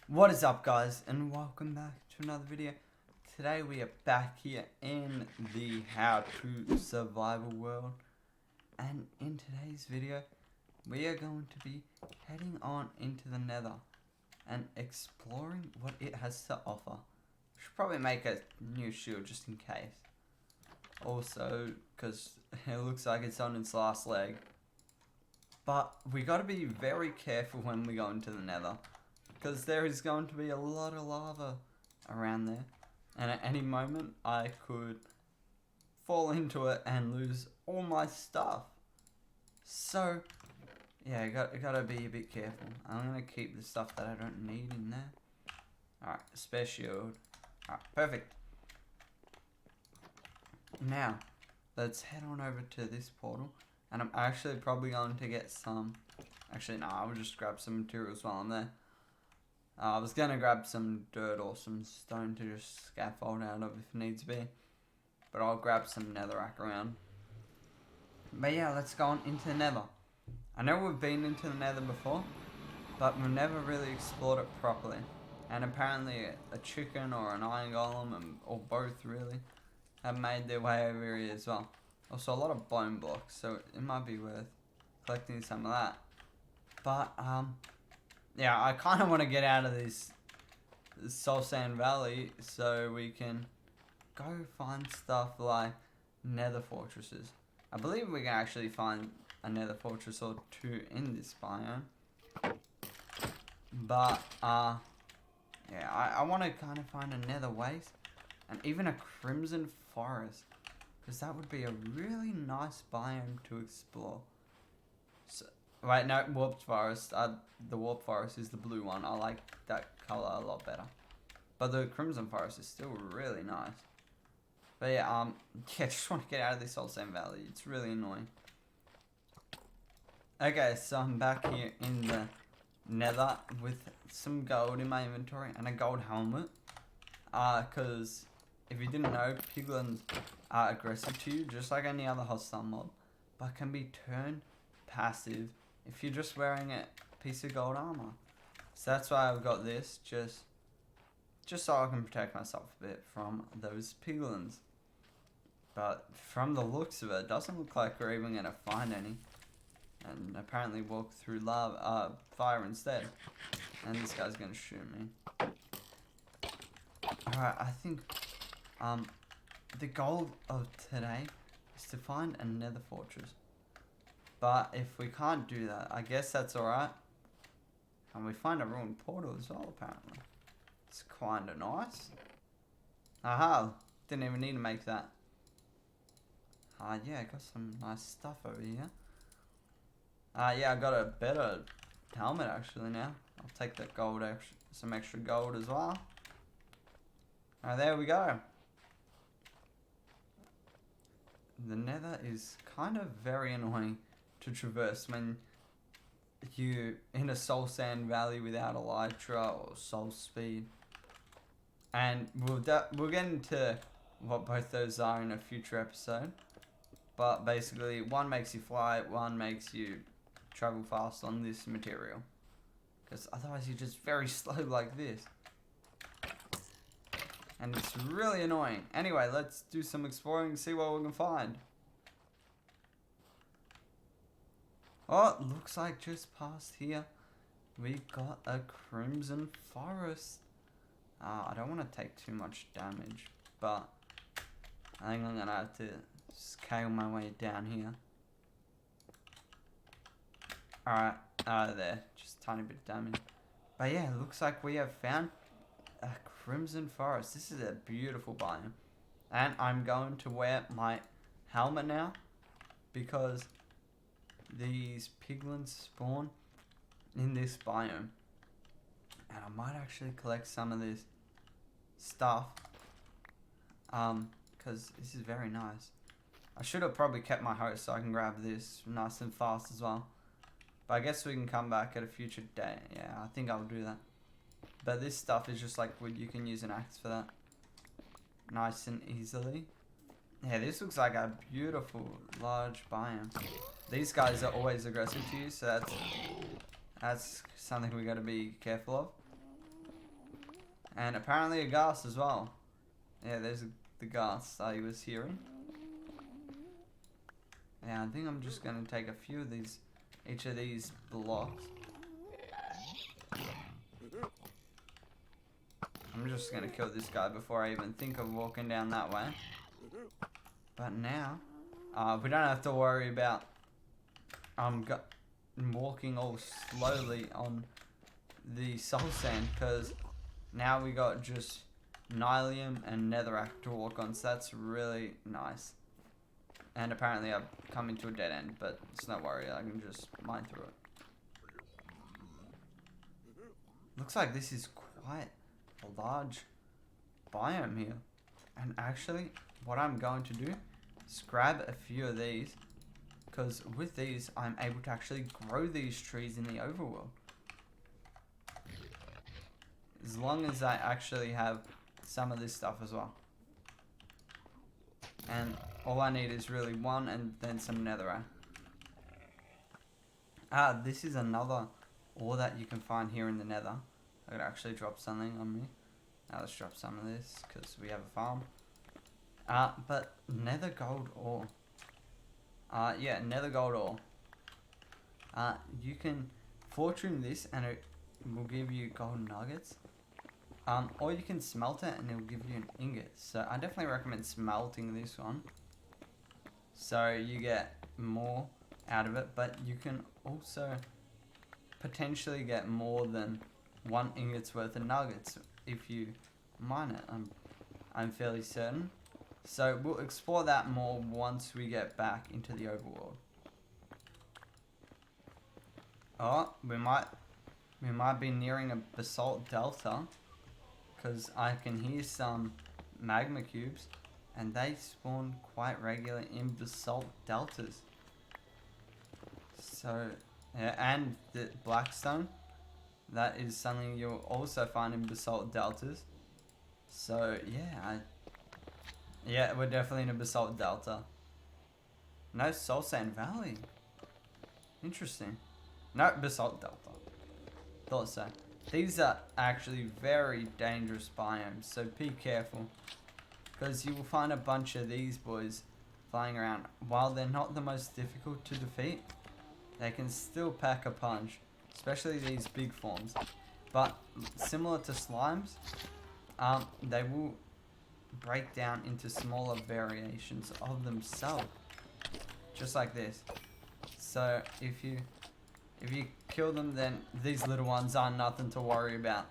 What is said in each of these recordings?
What is up, guys, and welcome back to another video. Today we are back here in the how to survival world, and in today's video we are going to be heading on into the Nether and exploring what it has to offer. We should probably make a new shield just in case. Also, because it looks like it's on its last leg. But we got to be very careful when we go into the Nether, because there is going to be a lot of lava around there, and at any moment I could fall into it and lose all my stuff. So yeah, I gotta be a bit careful. I'm gonna keep the stuff that I don't need in there. Alright, spare shield. Alright, perfect. Now let's head on over to this portal, and I'm actually probably going to get some. Actually, no, I'll just grab some materials while I'm there. I was going to grab some dirt or some stone to just scaffold out of if needs be. But I'll grab some netherrack around. But yeah, let's go on into the Nether. I know we've been into the Nether before, but we've never really explored it properly. And apparently a chicken or an iron golem, or both really, have made their way over here as well. Also a lot of bone blocks, so it might be worth collecting some of that. But yeah, I kind of want to get out of this Soul Sand Valley so we can go find stuff like nether fortresses. I believe we can actually find a nether fortress or two in this biome. But, yeah, I want to kind of find a nether waste and even a crimson forest, because that would be a really nice biome to explore. So, wait, no, warped forest. The warped forest is the blue one. I like that color a lot better. But the crimson forest is still really nice. But yeah, yeah, just want to get out of this Soul Sand Valley. It's really annoying. Okay, so I'm back here in the Nether with some gold in my inventory and a gold helmet. Because if you didn't know, piglins are aggressive to you, just like any other hostile mob, but can be turned passive if you're just wearing a piece of gold armor. So that's why I've got this, just so I can protect myself a bit from those piglins. But from the looks of it doesn't look like we're even gonna find any, and apparently walk through fire instead. And this guy's gonna shoot me. Alright, I think the goal of today is to find a nether fortress. But if we can't do that, I guess that's alright. And we find a ruined portal as well, apparently. It's kinda nice. Aha! Didn't even need to make that. Yeah, I got some nice stuff over here. Yeah, I got a better helmet actually now. I'll take that gold, some extra gold as well. Alright, there we go. The Nether is kind of very annoying to traverse when you're in a Soul Sand Valley without Elytra or Soul Speed. And we'll get into what both those are in a future episode. But basically, one makes you fly, one makes you travel fast on this material. Because otherwise you're just very slow like this. And it's really annoying. Anyway, let's do some exploring and see what we can find. Oh, it looks like just past here we got a crimson forest. I don't want to take too much damage, but I think I'm going to have to scale my way down here. Alright, there. Just a tiny bit of damage. But yeah, it looks like we have found a crimson forest. This is a beautiful biome. And I'm going to wear my helmet now, because these piglins spawn in this biome. And I might actually collect some of this stuff. Because this is very nice. I should have probably kept my host so I can grab this nice and fast as well. But I guess we can come back at a future day. Yeah, I think I'll do that. But this stuff is just like wood. You can use an axe for that. Nice and easily. Yeah, this looks like a beautiful large biome. These guys are always aggressive to you, so that's something we got to be careful of. And apparently a ghast as well. Yeah, there's the ghast I was hearing. Yeah, I think I'm just going to take a few of these, each of these blocks. I'm just going to kill this guy before I even think of walking down that way. But now, we don't have to worry about walking all slowly on the soul sand, because now we got just nylium and netherrack to walk on, so that's really nice. And apparently I've come into a dead end, but it's no worry, I can just mine through it. Looks like this is quite a large biome here. And actually, what I'm going to do is grab a few of these, because with these, I'm able to actually grow these trees in the overworld. As long as I actually have some of this stuff as well. And all I need is really one and then some netherrack. This is another ore that you can find here in the nether. I could actually drop something on me. Now let's drop some of this because we have a farm. But nether gold ore. Yeah, nether gold ore. You can fortune this and it will give you gold nuggets. Or you can smelt it and it will give you an ingot. So I definitely recommend smelting this one. So you get more out of it, but you can also potentially get more than 1 ingot's worth of nuggets if you mine it. I'm fairly certain. So we'll explore that more once we get back into the overworld. Oh, we might be nearing a basalt delta, because I can hear some magma cubes, and they spawn quite regularly in basalt deltas. So, yeah, and the blackstone, that is something you'll also find in basalt deltas. So, yeah, we're definitely in a basalt delta. No soul sand valley. Interesting. No, basalt delta. Thought so. These are actually very dangerous biomes, so be careful. Because you will find a bunch of these boys flying around. While they're not the most difficult to defeat, they can still pack a punch. Especially these big forms. But similar to slimes, they will break down into smaller variations of themselves. Just like this. So if you kill them, then these little ones are nothing to worry about.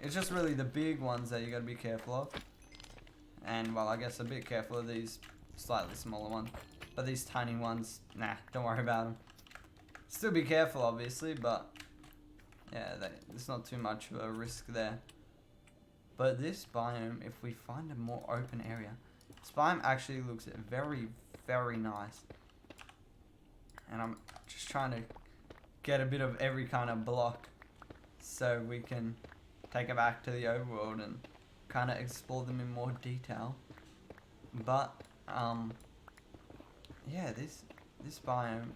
It's just really the big ones that you gotta be careful of. And, well, I guess a bit careful of these slightly smaller ones. But these tiny ones, nah, don't worry about them. Still be careful, obviously, but yeah, there's not too much of a risk there. But this biome, if we find a more open area, this biome actually looks very, very nice. And I'm just trying to get a bit of every kind of block so we can take it back to the overworld and kind of explore them in more detail. But yeah, this biome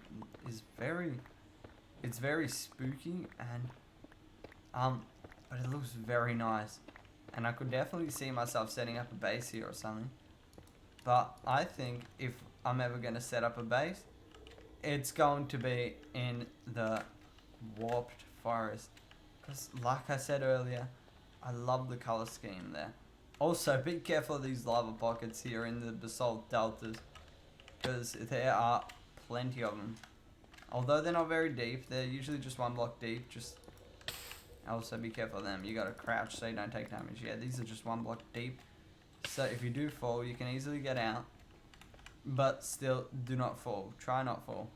is very spooky, and but it looks very nice, and I could definitely see myself setting up a base here or something. But I think if I'm ever going to set up a base, it's going to be in the warped forest, because like I said earlier, I love the color scheme there. Also, be careful of these lava pockets here in the basalt deltas, because there are plenty of them. Although they're not very deep, they're usually just 1 block deep. Just also be careful of them. You gotta crouch so you don't take damage. Yeah, these are just 1 block deep, so if you do fall, you can easily get out. But still, do not fall. Try not fall.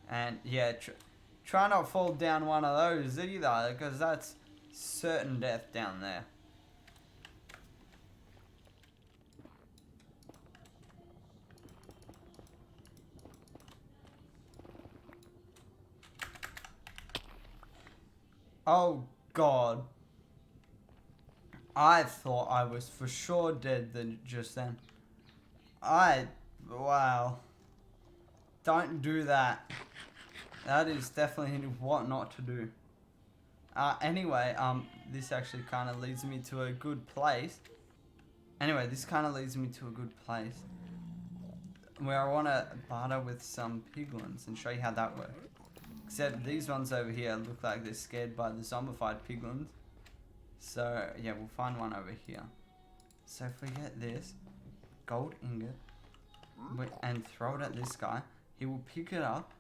And yeah, try not fall down one of those either, because that's certain death down there. Oh god. I thought I was for sure dead just then. Wow. Don't do that. That is definitely what not to do. Anyway, this actually kind of leads me to a good place. Anyway, this kind of leads me to a good place where I want to barter with some piglins and show you how that works. Except these ones over here look like they're scared by the zombified piglins. So, yeah, we'll find one over here. So if we get this gold ingot and throw it at this guy, he will pick it up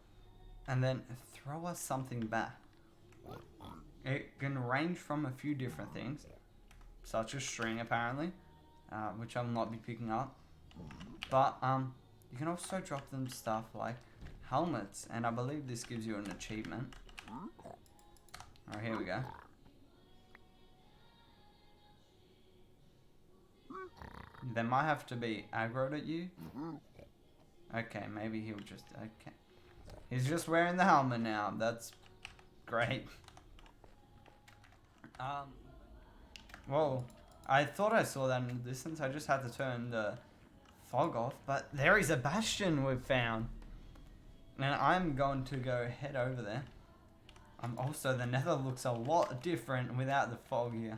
and then throw us something back. It can range from a few different things, such as string apparently, which I will not be picking up. But you can also drop them stuff like helmets, and I believe this gives you an achievement. Alright, here we go. They might have to be aggroed at you. Okay, maybe he'll just... Okay. He's just wearing the helmet now. That's great. Whoa. I thought I saw that in the distance. I just had to turn the fog off. But there is a bastion we've found. And I'm going to go head over there. Also, the Nether looks a lot different without the fog here.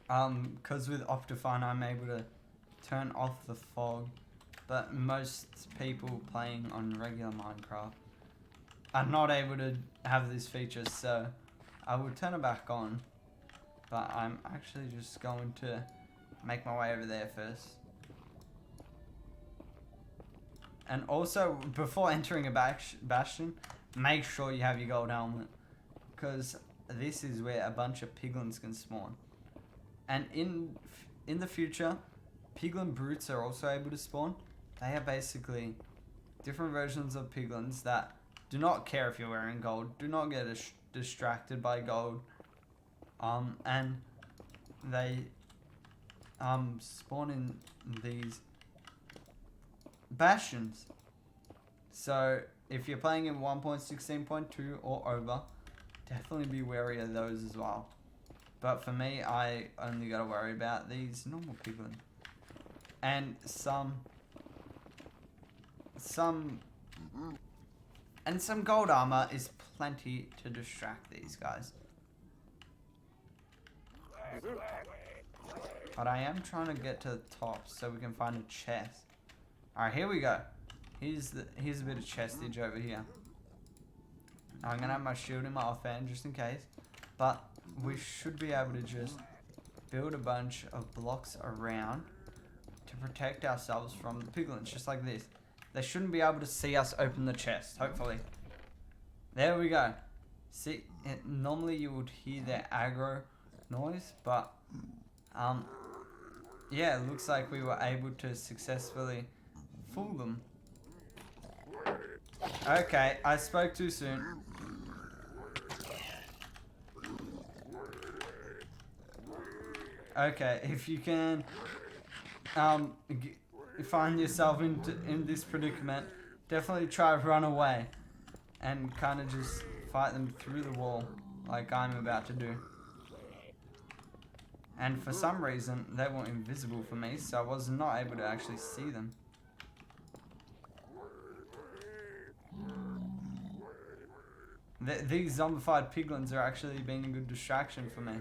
Because with Optifine I'm able to turn off the fog, but most people playing on regular Minecraft are not able to have this feature, so I will turn it back on, but I'm actually just going to make my way over there first. And also, before entering a bastion, make sure you have your gold helmet, because this is where a bunch of piglins can spawn. And in the future, piglin brutes are also able to spawn. They are basically different versions of piglins that do not care if you're wearing gold, do not get distracted by gold, and they spawn in these bastions. So if you're playing in 1.16.2 or over, definitely be wary of those as well. But for me, I only got to worry about these normal piglins. And some gold armor is plenty to distract these guys. But I am trying to get to the top so we can find a chest. Alright, here we go. Here's a bit of chestage over here. I'm gonna have my shield in my offhand just in case. But we should be able to just build a bunch of blocks around to protect ourselves from the piglins, just like this. They shouldn't be able to see us open the chest, hopefully. There we go. See, normally you would hear their aggro noise, but yeah, it looks like we were able to successfully fool them. Okay, I spoke too soon. Okay, if you can find yourself in this predicament, definitely try to run away and kind of just fight them through the wall like I'm about to do. And for some reason, they were invisible for me, so I was not able to actually see them. These zombified piglins are actually being a good distraction for me.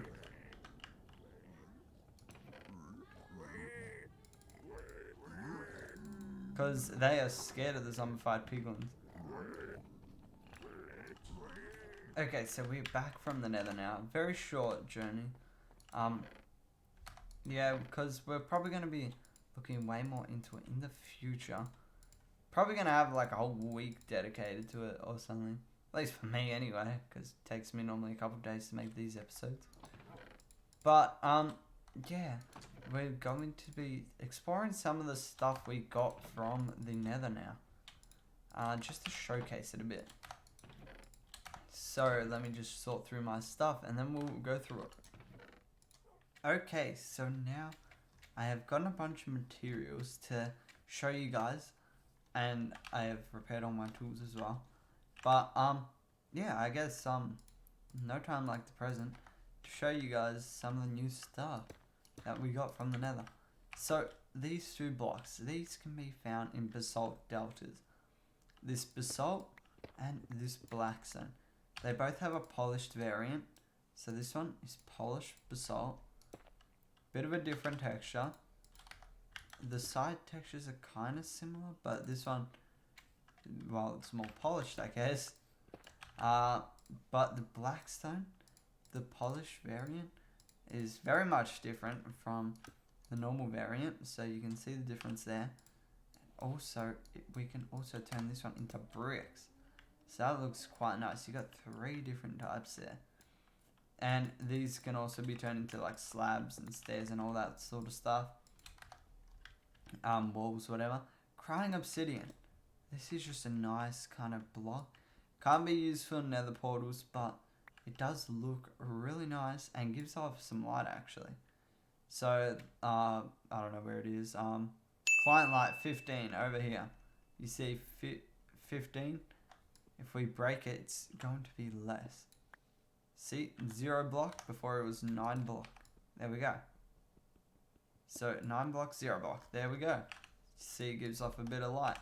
Because they are scared of the zombified piglins. Okay, so we're back from the Nether now. Very short journey. Yeah, because we're probably going to be looking way more into it in the future. Probably going to have like a whole week dedicated to it or something. At least for me anyway, because it takes me normally a couple of days to make these episodes. But, yeah, we're going to be exploring some of the stuff we got from the Nether now. Just to showcase it a bit. So, let me just sort through my stuff and then we'll go through it. Okay, so now I have gotten a bunch of materials to show you guys. And I have repaired all my tools as well. But, yeah, I guess, no time like the present to show you guys some of the new stuff that we got from the Nether. So, these two blocks, these can be found in basalt deltas. This basalt and this black stone. They both have a polished variant. So this one is polished basalt. Bit of a different texture. The side textures are kind of similar, but this one, well, it's more polished, I guess. But the blackstone, the polished variant, is very much different from the normal variant. So you can see the difference there. Also, we can also turn this one into bricks. So that looks quite nice. You got 3 different types there. And these can also be turned into like slabs and stairs and all that sort of stuff. Walls, whatever. Crying obsidian. This is just a nice kind of block. Can't be used for nether portals, but it does look really nice and gives off some light actually. So, I don't know where it is. Client light 15 over here. You see 15. If we break it, it's going to be less. See, 0 block before it was 9 block. There we go. So 9 block, 0 block. There we go. See, it gives off a bit of light.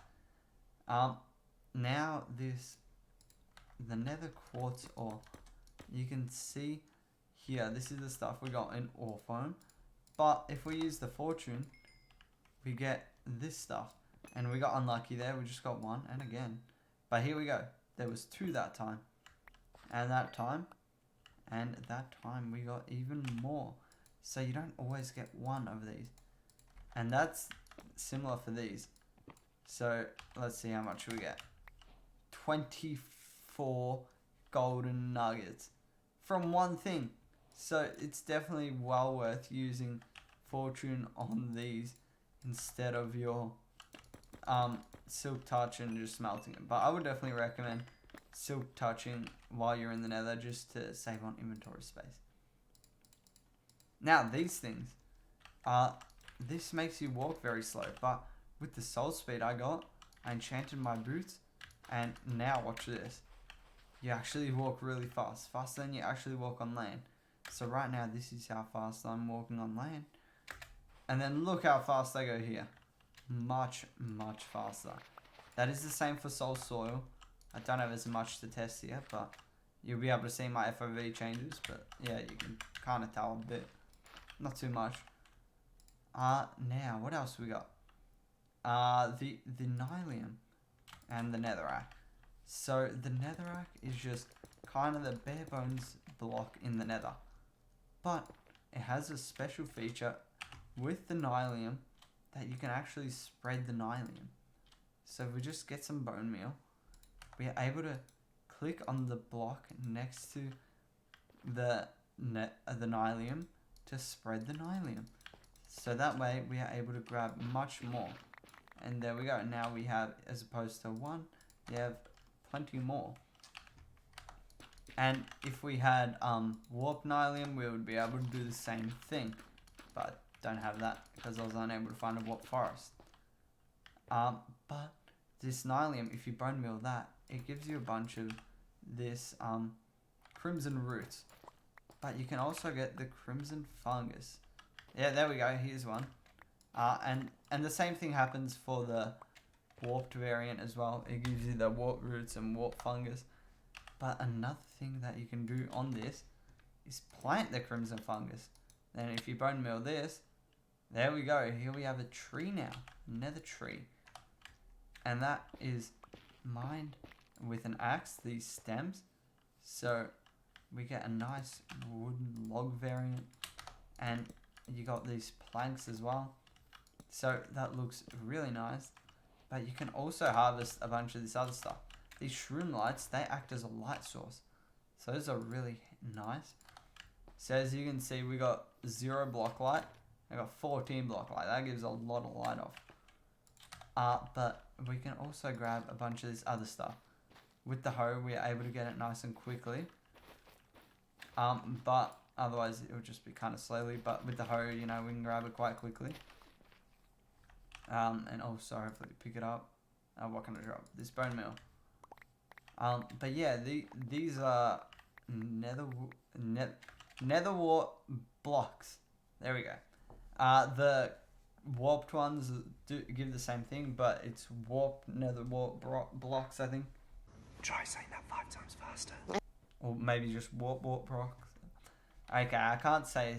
Now the nether quartz ore. You can see here, this is the stuff we got in ore form. But if we use the fortune, we get this stuff. And we got unlucky there, we just got 1, and again. But here we go. There was 2 that time. And that time we got even more. So you don't always get 1 of these. And that's similar for these. So let's see how much we get. 24 golden nuggets from 1 thing. So it's definitely well worth using fortune on these instead of your silk touch and just smelting it. But I would definitely recommend silk touching while you're in the nether just to save on inventory space. Now these things, this makes you walk very slow, but with the soul speed I got, I enchanted my boots, and now watch this. You actually walk really fast, faster than you actually walk on land. So right now this is how fast I'm walking on land, and then look how fast I go here. Much, much faster. That is the same for soul soil. I don't have as much to test here, but you'll be able to see my FOV changes, but yeah, you can kind of tell a bit. Not too much. Now, what else we got? The nylium and the netherrack. So, the netherrack is just kind of the bare bones block in the nether. But, it has a special feature with the nylium that you can actually spread the nylium. So, if we just get some bone meal, we are able to click on the block next to the nylium to spread the nylium. So that way we are able to grab much more. And there we go. Now we have, as opposed to 1, we have plenty more. And if we had warp nylium, we would be able to do the same thing. But don't have that because I was unable to find a warp forest. But this nylium, if you bone meal that, it gives you a bunch of this crimson roots. But you can also get the crimson fungus. Yeah, there we go. Here's one. And the same thing happens for the warped variant as well. It gives you the warp roots and warp fungus. But another thing that you can do on this is plant the crimson fungus. Then if you bone meal this, there we go. Here we have a tree now. Nether tree. And that is mined with an axe, these stems. So we get a nice wooden log variant. And you got these planks as well. So that looks really nice. But you can also harvest a bunch of this other stuff. These shroom lights, they act as a light source. So those are really nice. So as you can see, we got 0 block light. I got 14 block light. That gives a lot of light off. But we can also grab a bunch of this other stuff. With the hoe, we are able to get it nice and quickly. But otherwise, it would just be kind of slowly. But with the hoe, you know, we can grab it quite quickly. And also hopefully pick it up. What can I drop? This bone meal. But yeah, these are nether wart blocks. There we go. The warped ones do give the same thing, but it's warped nether wart blocks, I think. Try saying that 5 times faster. or maybe just warp rocks. Okay, I can't say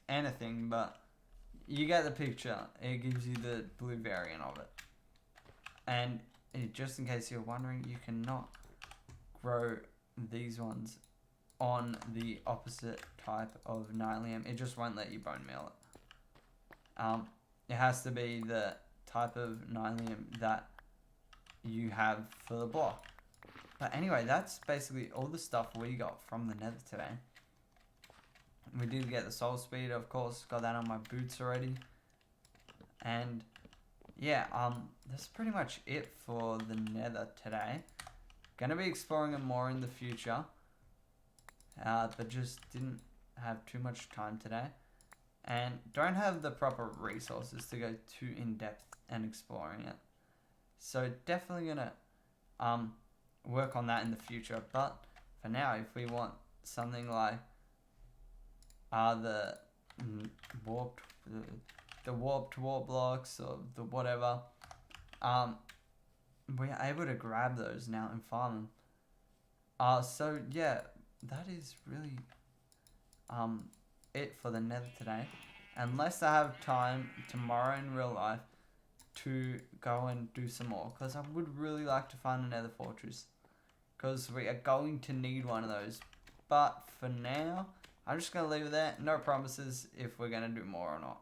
anything, but you get the picture. It gives you the blue variant of it. And just in case you're wondering, you cannot grow these ones on the opposite type of nylium. It just won't let you bone meal it. It has to be the type of nylium that you have for the block. But anyway, that's basically all the stuff we got from the Nether today. We did get the soul speed, of course, got that on my boots already. And yeah, that's pretty much it for the Nether today. Gonna be exploring it more in the future, but just didn't have too much time today. And don't have the proper resources to go too in depth and exploring it. So definitely gonna work on that in the future. But for now, if we want something like the warped warp blocks or the whatever, we're able to grab those now and farm them. So yeah, that is really it for the Nether today. Unless I have time tomorrow in real life to go and do some more, because I would really like to find a Nether fortress, because we are going to need one of those. But for now, I'm just going to leave it there. No promises if we're going to do more or not.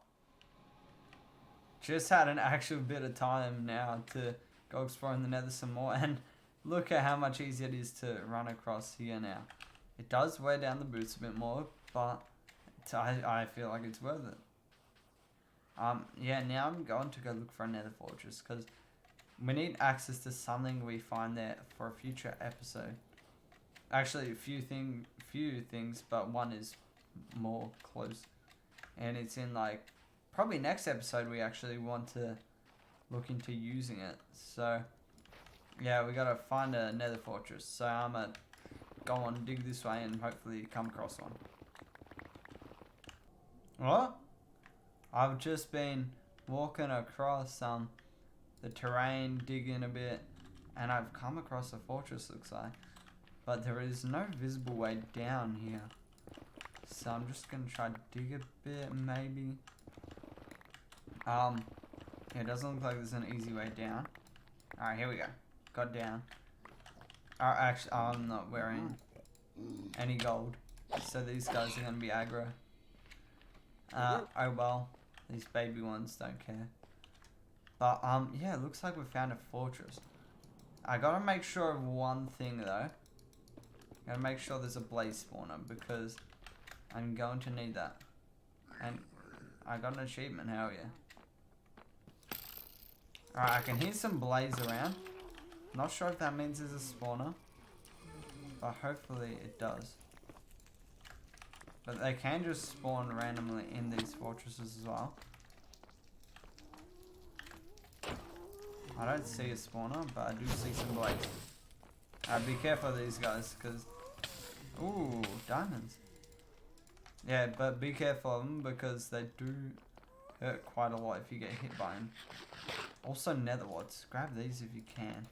Just had an actual bit of time now to go exploring the Nether some more, and look at how much easier it is to run across here now. It does wear down the boots a bit more, but I feel like it's worth it. Yeah, now I'm going to go look for a Nether fortress, because we need access to something we find there for a future episode. Actually, a few things, but one is more close, and it's in like probably next episode. We actually want to look into using it. So yeah, we gotta find a Nether fortress. So I'm gonna go on, dig this way, and hopefully come across one. What? I've just been walking across the terrain, digging a bit, and I've come across a fortress, looks like. But there is no visible way down here. So I'm just gonna try to dig a bit, maybe. Yeah, it doesn't look like there's an easy way down. Alright, here we go. Got down. Actually, I'm not wearing any gold, so these guys are gonna be aggro. Oh well, these baby ones don't care. But yeah, it looks like we found a fortress. I gotta make sure of one thing though. Gotta make sure there's a blaze spawner, because I'm going to need that. And I got an achievement, hell yeah. Alright, I can hear some blaze around. Not sure if that means there's a spawner, but hopefully it does. But they can just spawn randomly in these fortresses as well. I don't see a spawner, but I do see some blaze. Be careful of these guys, because... Ooh, diamonds. Yeah, but be careful of them, because they do hurt quite a lot if you get hit by them. Also nether warts. Grab these if you can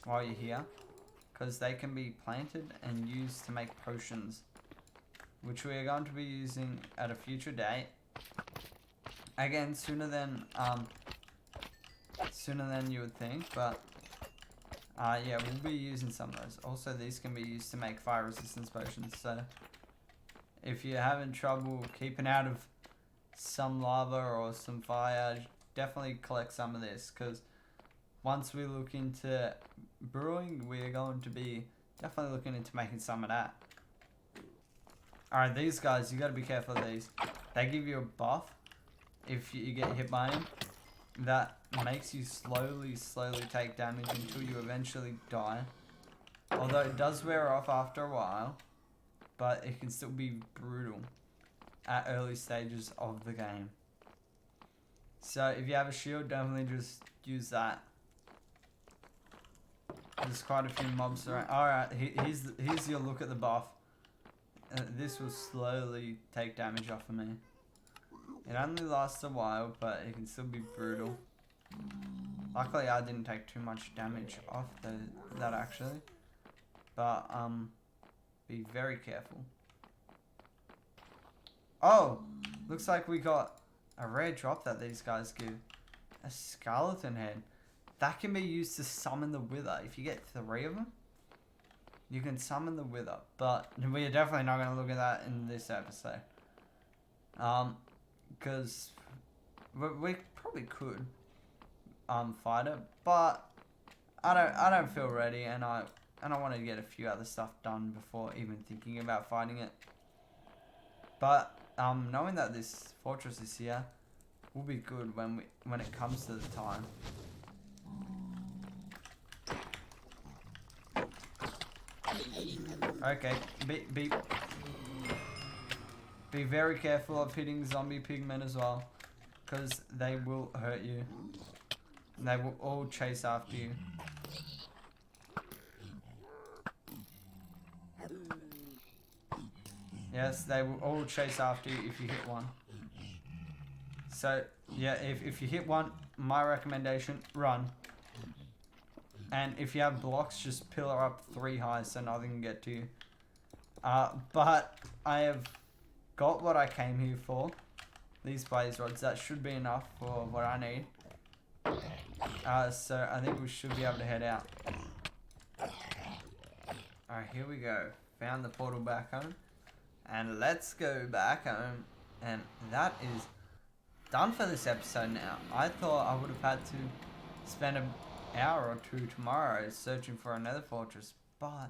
while you're here, because they can be planted and used to make potions, which we are going to be using at a future date. Again, sooner than you would think, but yeah, we'll be using some of those. Also, these can be used to make fire resistance potions, so if you're having trouble keeping out of some lava or some fire, definitely collect some of this, because once we look into brewing, we are going to be definitely looking into making some of that. Alright, these guys, you gotta be careful of these. They give you a buff if you get hit by them. That makes you slowly take damage until you eventually die. Although it does wear off after a while, but it can still be brutal at early stages of the game. So if you have a shield, definitely just use that. There's quite a few mobs around. Alright, here's your look at the buff. This will slowly take damage off of me. It only lasts a while, but it can still be brutal. Luckily, I didn't take too much damage off that actually. But Be very careful. Oh, looks like we got a rare drop that these guys give. A skeleton head. That can be used to summon the Wither. If you get 3 of them, you can summon the Wither. But we are definitely not going to look at that in this episode. Because we probably could fight it, but I don't feel ready, and I want to get a few other stuff done before even thinking about fighting it. But knowing that this fortress is here will be good when it comes to the time. Okay, be very careful of hitting zombie pigmen as well, because they will hurt you. And they will all chase after you. Yes, they will all chase after you if you hit one. So, yeah, if you hit one, my recommendation, run. And if you have blocks, just pillar up 3 high so nothing can get to you. But I have got what I came here for. These blaze rods, that should be enough for what I need. So I think we should be able to head out. Alright, here we go. Found the portal back home. And let's go back home. And that is done for this episode now. I thought I would have had to spend an hour or 2 tomorrow searching for another fortress. But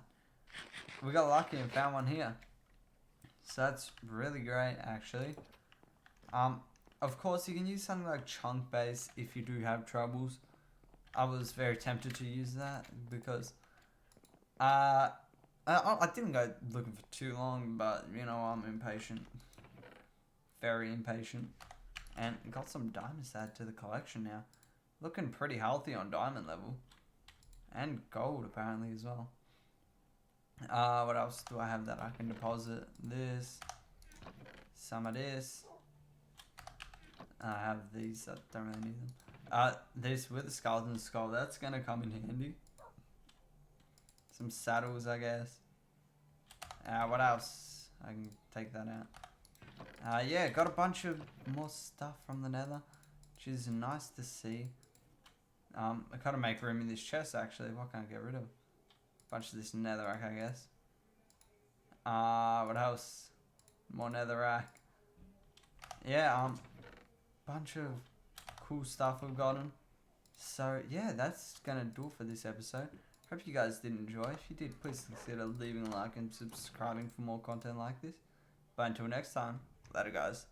we got lucky and found one here. So that's really great, actually. Of course, you can use something like chunk base if you do have troubles. I was very tempted to use that because I didn't go looking for too long, but you know, I'm impatient, very impatient, and got some diamonds to add to the collection now. Looking pretty healthy on diamond level, and gold apparently as well. What else do I have that I can deposit? This, some of this. I have these, I don't really need them. This with the skeleton skull, that's gonna come in handy. Some saddles, I guess. What else? I can take that out. Yeah, got a bunch of more stuff from the Nether, which is nice to see. I gotta make room in this chest actually. What can I get rid of? Bunch of this netherrack, I guess. What else? More netherrack. Yeah, bunch of cool stuff we've gotten. So yeah, that's gonna do it for this episode. Hope you guys did enjoy. If you did, please consider leaving a like and subscribing for more content like this. But until next time, later guys.